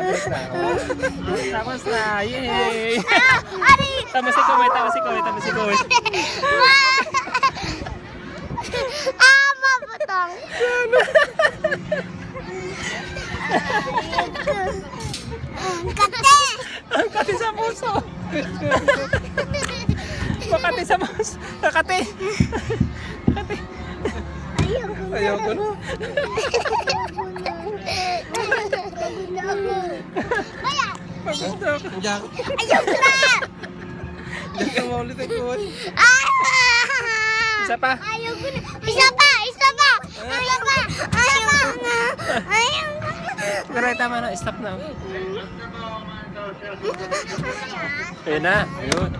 Tapos na. Oh. Tapos na. Yay! Ari! Tama si Kuwait, tama si Kuwait, tama si Kuwait. Maputong. Kate! Ang kati sa puso. Makati sa puso. Kakati. Kakati. Ayaw ko na. Kaya, Pagod ako. ayaw ko na! Ayaw mo ulit ang Kuwait. Isa pa. Ayaw ko na! Isa pa! Isa pa! Ayaw pa! Ayaw na! Ayaw na! Pero tama na. Stop na. Ayun na. Ayun.